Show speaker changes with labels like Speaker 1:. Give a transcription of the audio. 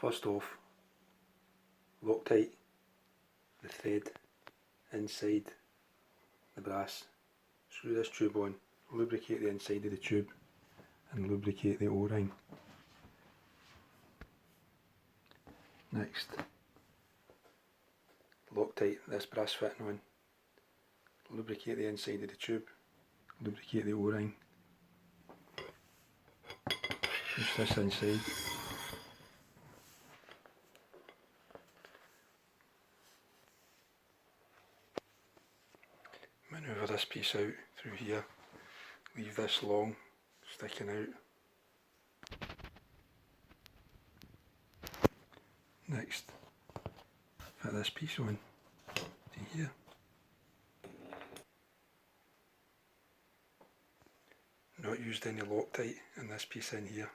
Speaker 1: First off, Loctite the thread inside the brass, screw this tube on, lubricate the inside of the tube and lubricate the O-ring. Next, Loctite this brass fitting on, lubricate the inside of the tube, lubricate the O-ring, push this inside. Manoeuvre this piece out through here, leave this long, sticking out. Next, fit this piece on to here. Not used any Loctite in this piece in here.